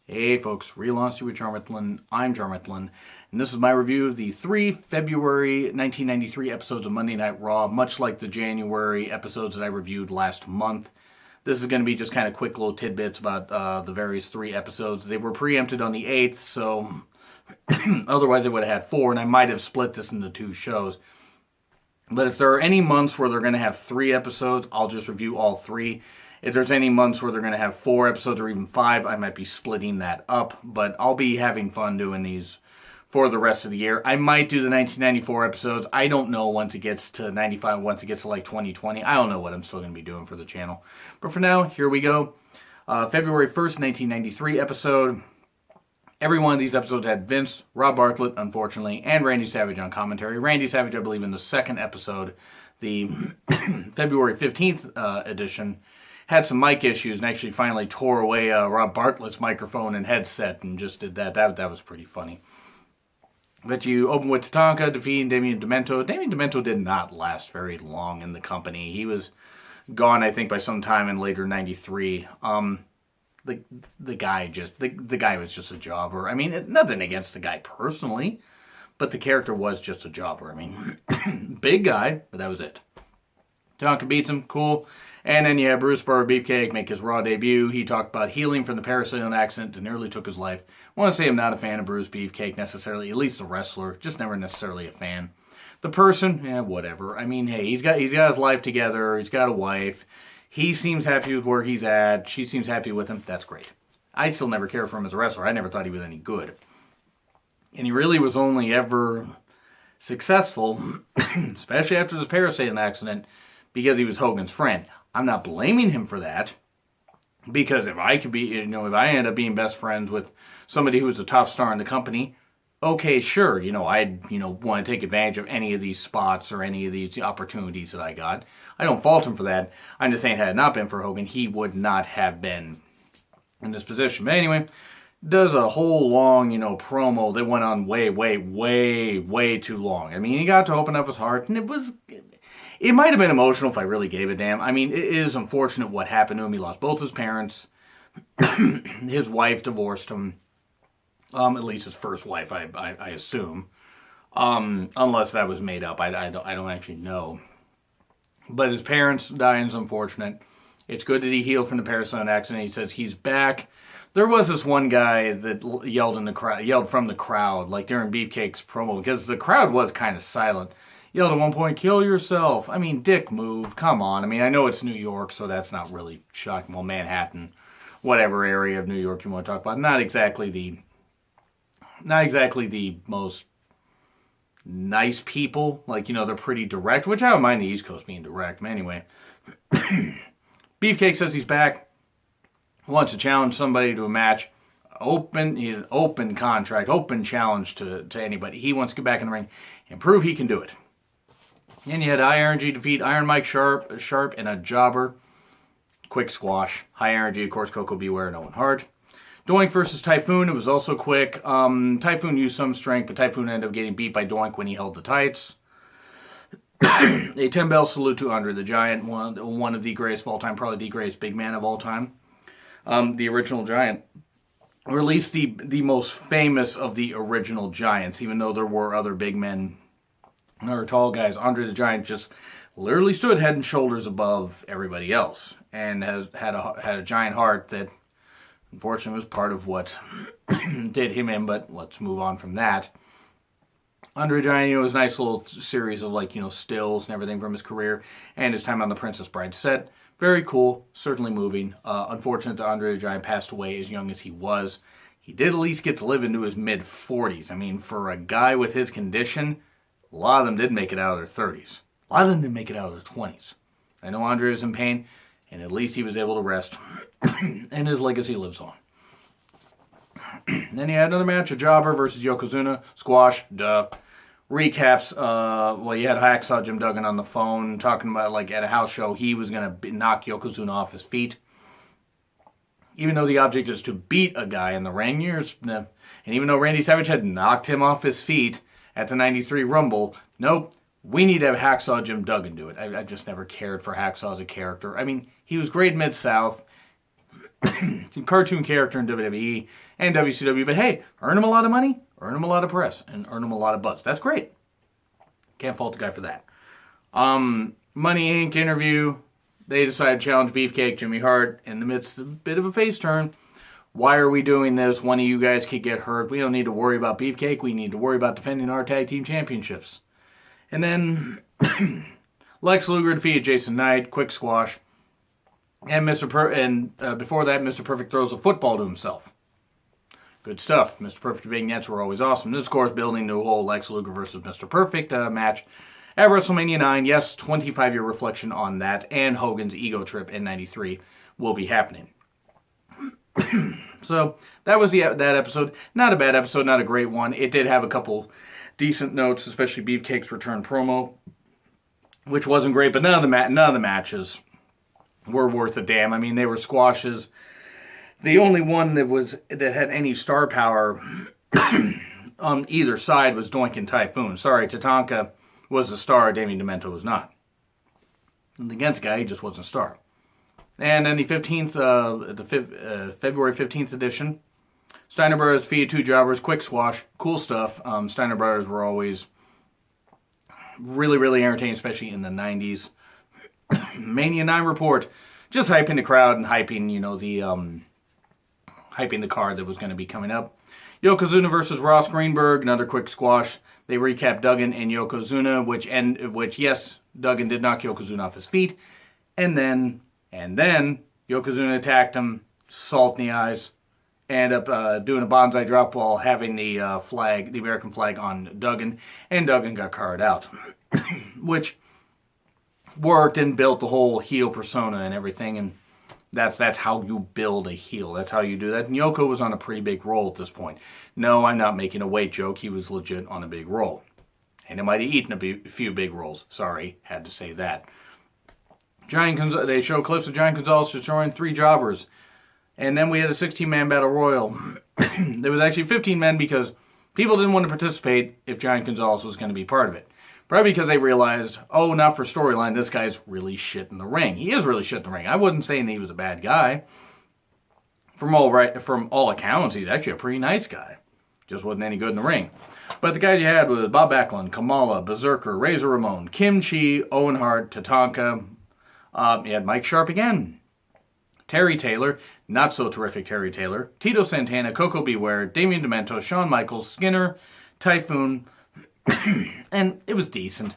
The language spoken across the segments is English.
Hey folks, Real Honesty with Charmithlin. I'm Charmithlin, and this is my review of the 3 February 1993 episodes of Monday Night Raw, much like the January episodes that I reviewed last month. This is going to be just kind of quick little tidbits about the various 3 episodes. They were preempted on the 8th, so otherwise I would have had 4, and I might have split this into 2 shows. But if there are any months where they're going to have 3 episodes, I'll just review all 3. If there's any months where they're going to have 4 episodes or even 5, I might be splitting that up. But I'll be having fun doing these for the rest of the year. I might do the 1994 episodes. I don't know once it gets to 95, once it gets to like 2020. I don't know what I'm still going to be doing for the channel. But for now, here we go. February 1st, 1993 episode. Every one of these episodes had Vince, Rob Bartlett, unfortunately, and Randy Savage on commentary. Randy Savage, I believe, in the second episode, the February 15th edition, had some mic issues and actually finally tore away Rob Bartlett's microphone and headset and just did that. That was pretty funny. But you open with Tatanka defeating Damien Demento. Damien Demento did not last very long in the company. He was gone, I think, by some time in later 93. The guy was just a jobber. I mean, nothing against the guy personally, but the character was just a jobber. I mean, big guy, but that was it. Tatanka beats him, cool. And then you have Bruce Barber Beefcake make his Raw debut. He talked about healing from the parasailing accident that nearly took his life. I want to say I'm not a fan of Bruce Beefcake necessarily, at least the wrestler, just never necessarily a fan. The person, whatever. I mean, hey, he's got his life together. He's got a wife. He seems happy with where he's at. She seems happy with him. That's great. I still never cared for him as a wrestler. I never thought he was any good. And he really was only ever successful, especially after this parasailing accident, because he was Hogan's friend. I'm not blaming him for that, because if I if I end up being best friends with somebody who's a top star in the company, okay, sure, I'd, want to take advantage of any of these spots or any of these opportunities that I got. I don't fault him for that. I'm just saying, had it not been for Hogan, he would not have been in this position. But anyway, does a whole long, promo that went on way too long. I mean, he got to open up his heart, and it might have been emotional if I really gave a damn. I mean, it is unfortunate what happened to him. He lost both his parents. His wife divorced him. At least his first wife, I assume. Unless that was made up. I don't actually know. But his parents dying is unfortunate. It's good that he healed from the parasailing accident. He says he's back. There was this one guy that yelled from the crowd, like during Beefcake's promo, because the crowd was kind of silent. Yelled at one point, "Kill yourself." I mean, dick move. Come on. I mean, I know it's New York, so that's not really shocking. Well, Manhattan, whatever area of New York you want to talk about. Not exactly the most nice people. Like, they're pretty direct, which I don't mind the East Coast being direct. But anyway, Beefcake says he's back. Wants to challenge somebody to a match. Open contract, open challenge to anybody. He wants to get back in the ring and prove he can do it. And you had IRNG defeat Iron Mike Sharp and a jobber. Quick squash. High Energy, of course, Coco Beware and Owen Hart. Doink versus Typhoon. It was also quick. Typhoon used some strength, but Typhoon ended up getting beat by Doink when he held the tights. A 10-bell salute to Andre the Giant, one of the greatest of all time, probably the greatest big man of all time. The original Giant. Or at least the most famous of the original Giants, even though there were other big men or tall guys. Andre the Giant just literally stood head and shoulders above everybody else, and had a giant heart that unfortunately was part of what did him in. But let's move on from that. Andre the Giant, was a nice little series of stills and everything from his career and his time on the Princess Bride set. Very cool, certainly moving. Unfortunate that Andre the Giant passed away as young as he was. He did at least get to live into his mid-40s. I mean, for a guy with his condition, a lot of them did make it out of their 30s. A lot of them didn't make it out of their 20s. I know Andre was in pain, and at least he was able to rest, and his legacy lives on. Then he had another match, a jobber versus Yokozuna. Squash, duh. Recaps, you had Hacksaw Jim Duggan on the phone talking about, at a house show, he was going to knock Yokozuna off his feet. Even though the object is to beat a guy in the ring, and even though Randy Savage had knocked him off his feet at the 93 Rumble, nope, we need to have Hacksaw Jim Duggan do it. I just never cared for Hacksaw as a character. I mean, he was great Mid-South. cartoon character in WWE and WCW. But hey, earn him a lot of money, earn him a lot of press, and earn him a lot of buzz. That's great. Can't fault the guy for that. Money Inc. interview. They decided to challenge Beefcake, Jimmy Hart, in the midst of a bit of a face turn. Why are we doing this? One of you guys could get hurt. We don't need to worry about Beefcake. We need to worry about defending our tag team championships. And then Lex Luger defeated Jason Knight, quick squash. And before that, Mr. Perfect throws a football to himself. Good stuff. Mr. Perfect vignettes were always awesome. This, of course, building the whole Lex Luger versus Mr. Perfect match at WrestleMania 9. Yes, 25-year reflection on that. And Hogan's ego trip in 93 will be happening. So that was that episode. Not a bad episode, not a great one. It did have a couple decent notes, especially Beefcake's return promo, which wasn't great, but none of the matches were worth a damn. I mean, they were squashes. The only one that had any star power on either side was Doink and Typhoon. Sorry, Tatanka was the star, Damien Demento was not. And against guy, he just wasn't a star. And then the February 15th edition, Steiner Brothers defeated two jobbers, quick squash, cool stuff. Steiner Brothers were always really, really entertaining, especially in the 90s. Mania 9 report, just hyping the crowd and hyping, hyping the card that was going to be coming up. Yokozuna versus Ross Greenberg, another quick squash. They recapped Duggan and Yokozuna, which yes, Duggan did knock Yokozuna off his feet, and then Yokozuna attacked him, salt in the eyes, ended up doing a bonsai drop while having the American flag on Duggan, and Duggan got carved out, which worked and built the whole heel persona and everything, and that's how you build a heel. That's how you do that. And Yoko was on a pretty big roll at this point. No, I'm not making a weight joke. He was legit on a big roll. And he might have eaten a few big rolls. Sorry, had to say that. They show clips of Giant Gonzalez destroying 3 jobbers. And then we had a 16-man battle royal. There was actually 15 men because people didn't want to participate if Giant Gonzalez was going to be part of it. Probably because they realized, oh, not for storyline, this guy's really shit in the ring. He is really shit in the ring. I wasn't saying that he was a bad guy. From all accounts, he's actually a pretty nice guy. Just wasn't any good in the ring. But the guys you had was Bob Backlund, Kamala, Berserker, Razor Ramon, Kim Chi, Owen Hart, Tatanka. You had Mike Sharp again. Terry Taylor, not so terrific Terry Taylor. Tito Santana, Coco Beware, Damien Demento, Shawn Michaels, Skinner, Typhoon. And it was decent.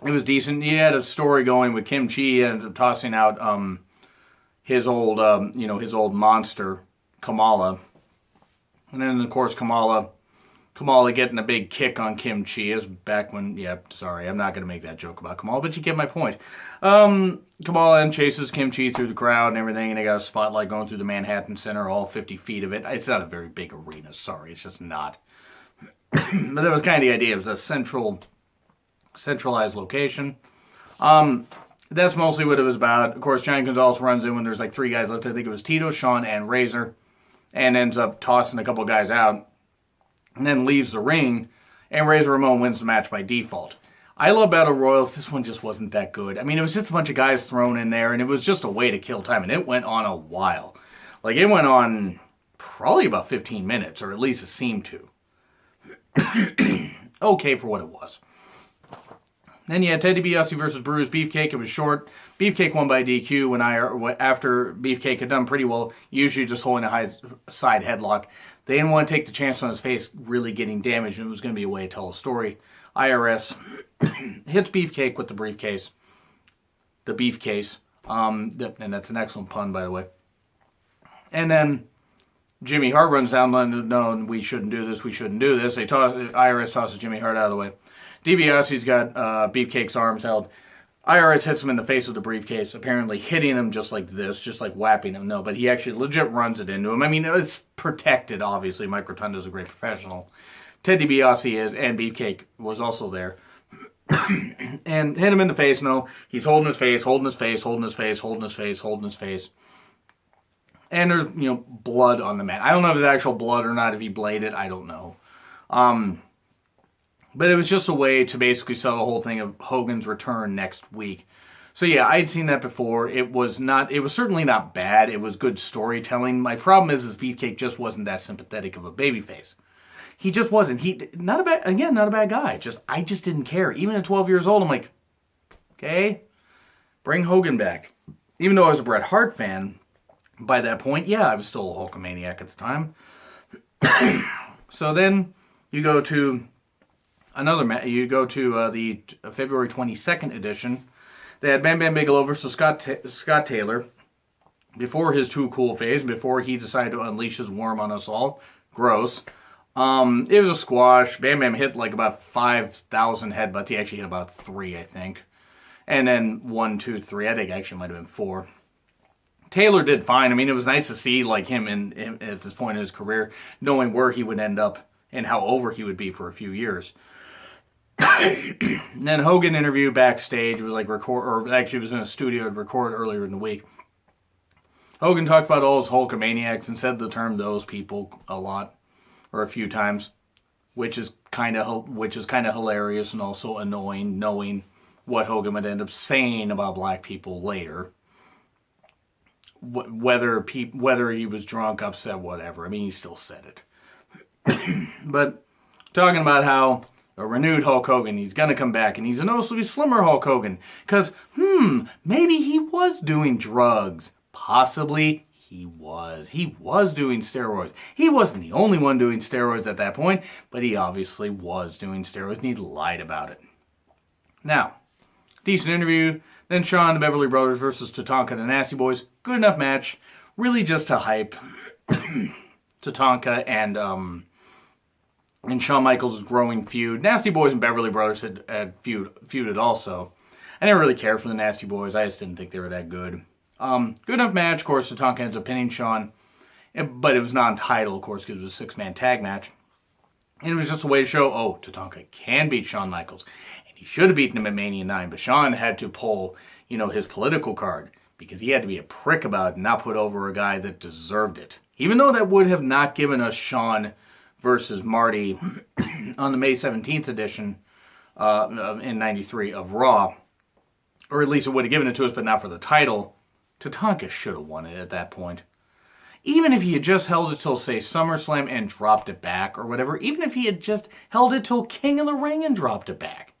It was decent. He had a story going with Kim Chi and tossing out his old monster, Kamala. And then, of course, Kamala getting a big kick on Kim Chi is back when, sorry, I'm not going to make that joke about Kamala, but you get my point. Kamala then chases Kim Chi through the crowd and everything, and they got a spotlight going through the Manhattan Center, all 50 feet of it. It's not a very big arena, sorry, it's just not. But that was kind of the idea. It was a centralized location. That's mostly what it was about. Of course, Giant Gonzalez runs in when there's like 3 guys left. I think it was Tito, Shawn, and Razor, and ends up tossing a couple guys out, and then leaves the ring, and Razor Ramon wins the match by default. I love Battle Royals. This one just wasn't that good. I mean, it was just a bunch of guys thrown in there, and it was just a way to kill time, and it went on a while. Like, it went on probably about 15 minutes, or at least it seemed to. Okay for what it was. Then you had Ted DiBiase versus Bruce Beefcake. It was short. Beefcake won by DQ after Beefcake had done pretty well, usually just holding a high side headlock. They didn't want to take the chance on his face really getting damaged, and it was going to be a way to tell a story. IRS hits Beefcake with the briefcase. The beefcase. And that's an excellent pun, by the way. And then Jimmy Hart runs down, no, we shouldn't do this, IRS tosses Jimmy Hart out of the way. DiBiase's got Beefcake's arms held. IRS hits him in the face with the briefcase, apparently hitting him just like this, just like whapping him. No, but he actually legit runs it into him. I mean, it's protected, obviously. Mike Rotunda's a great professional. Ted DiBiase is, and Beefcake was also there. And hit him in the face. No, he's holding his face. And there's, blood on the mat. I don't know if it's actual blood or not, if he bladed. I don't know. But it was just a way to basically sell the whole thing of Hogan's return next week. So yeah, I'd seen that before. It was certainly not bad. It was good storytelling. My problem is Beefcake just wasn't that sympathetic of a babyface. He just wasn't. Not a bad guy. I just didn't care. Even at 12 years old, I'm like, okay, bring Hogan back. Even though I was a Bret Hart fan by that point, yeah, I was still a Hulkamaniac at the time. So then you go to the February 22nd edition. They had Bam Bam Bigelow versus Scott Taylor before his Too Cool phase, before he decided to unleash his worm on us all. Gross. It was a squash. Bam Bam hit like about 5,000 headbutts. He actually hit about 3, I think. And then 1, 2, 3. I think actually might have been 4. Taylor did fine. I mean, it was nice to see like him at this point in his career, knowing where he would end up and how over he would be for a few years. And then Hogan interview backstage. It was like it was in a studio to record earlier in the week. Hogan talked about all his Hulkamaniacs and said the term "those people" a lot, or a few times, which is kind of hilarious and also annoying, knowing what Hogan would end up saying about black people later. Whether he was drunk, upset, whatever. I mean, he still said it. But talking about how a renewed Hulk Hogan, he's going to come back, and he's a noticeably slimmer Hulk Hogan. Because, maybe he was doing drugs. Possibly he was. He was doing steroids. He wasn't the only one doing steroids at that point, but he obviously was doing steroids, and he lied about it. Now, decent interview. Then Shawn the Beverly Brothers versus Tatanka and the Nasty Boys. Good enough match. Really just to hype Tatanka and Shawn Michaels' growing feud. Nasty Boys and Beverly Brothers had feuded also. I didn't really care for the Nasty Boys. I just didn't think they were that good. Good enough match. Of course, Tatanka ends up pinning Shawn. But it was non-title, of course, because it was a 6-man tag match. And it was just a way to show, Tatanka can beat Shawn Michaels. And he should have beaten him at Mania 9. But Shawn had to pull, his political card. Because he had to be a prick about it and not put over a guy that deserved it. Even though that would have not given us Shawn versus Marty on the May 17th edition in 93 of Raw. Or at least it would have given it to us, but not for the title. Tatanka should have won it at that point. Even if he had just held it till, say, SummerSlam and dropped it back or whatever. Even if he had just held it till King of the Ring and dropped it back.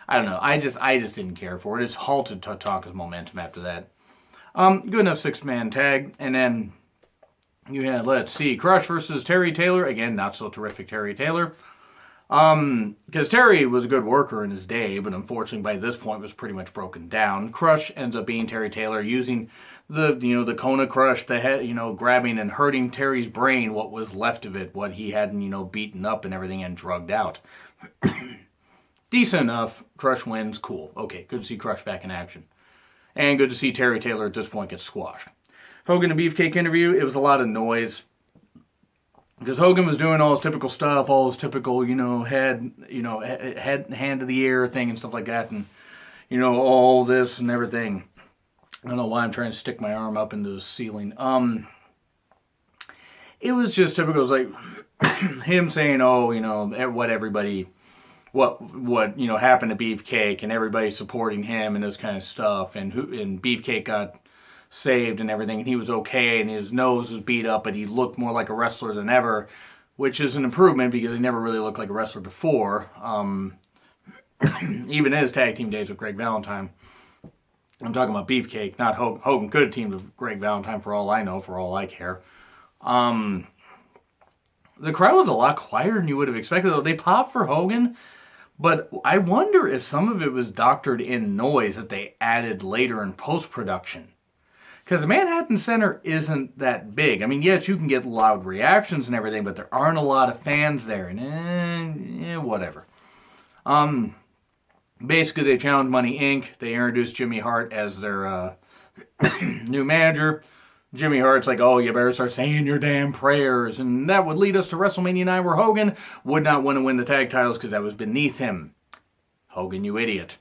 I don't know. I just didn't care for it. It's halted Tatanka's momentum after that. Good enough 6-man tag. And then you had, let's see, Crush versus Terry Taylor. Again, not so terrific Terry Taylor. Because Terry was a good worker in his day, but unfortunately by this point was pretty much broken down. Crush ends up being Terry Taylor, using the Kona Crush, the head, grabbing and hurting Terry's brain, what was left of it, what he hadn't, beaten up and everything and drugged out. Decent enough. Crush wins. Cool. Okay, good to see Crush back in action. And good to see Terry Taylor at this point get squashed. Hogan and Beefcake interview, it was a lot of noise. Because Hogan was doing all his typical stuff, all his typical, hand to the ear thing and stuff like that. And, all this and everything. I don't know why I'm trying to stick my arm up into the ceiling. It was just typical. It was like him saying, what happened to Beefcake and everybody supporting him and this kind of stuff. And Beefcake got saved and everything, and he was okay, and his nose was beat up, but he looked more like a wrestler than ever, which is an improvement because he never really looked like a wrestler before. Even his tag team days with Greg Valentine. I'm talking about Beefcake, not Hogan. Hogan could have teamed with Greg Valentine for all I know, for all I care. The crowd was a lot quieter than you would have expected, though. They popped for Hogan, but I wonder if some of it was doctored in noise that they added later in post-production. Because the Manhattan Center isn't that big. I mean, yes, you can get loud reactions and everything, but there aren't a lot of fans there. And whatever. Basically, they challenged Money Inc. They introduced Jimmy Hart as their new manager. Jimmy Hart's like, you better start saying your damn prayers. And that would lead us to WrestleMania 9, where Hogan would not want to win the tag titles because that was beneath him. Hogan, you idiot.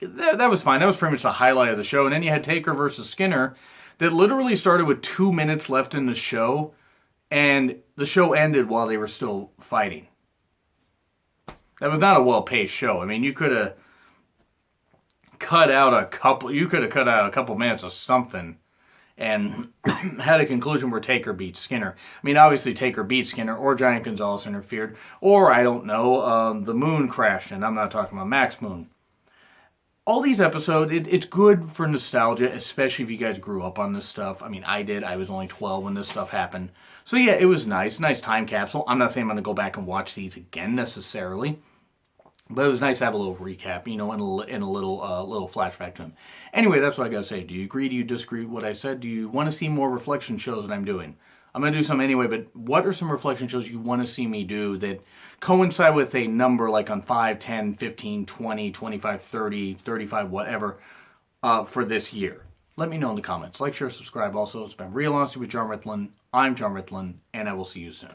That was fine. That was pretty much the highlight of the show. And then you had Taker versus Skinner that literally started with 2 minutes left in the show. And the show ended while they were still fighting. That was not a well-paced show. I mean, you could have cut out a couple. You could have cut out a couple minutes of something, and had a conclusion where Taker beats Skinner. I mean, obviously Taker beat Skinner, or Giant Gonzalez interfered, or I don't know, the moon crashed, and I'm not talking about Max Moon. All these episodes, it's good for nostalgia, especially if you guys grew up on this stuff. I mean, I did. I was only 12 when this stuff happened. So yeah, it was nice. Nice time capsule. I'm not saying I'm going to go back and watch these again necessarily. But it was nice to have a little recap, you know, and a little flashback to him. Anyway, that's what I got to say. Do you agree? Do you disagree with what I said? Do you want to see more reflection shows that I'm doing? I'm going to do some anyway, but what are some reflection shows you want to see me do that coincide with a number like on 5, 10, 15, 20, 25, 30, 35, whatever, for this year? Let me know in the comments. Like, share, subscribe. Also, it's been Real Honesty with John Rittland. I'm John Rittland, and I will see you soon.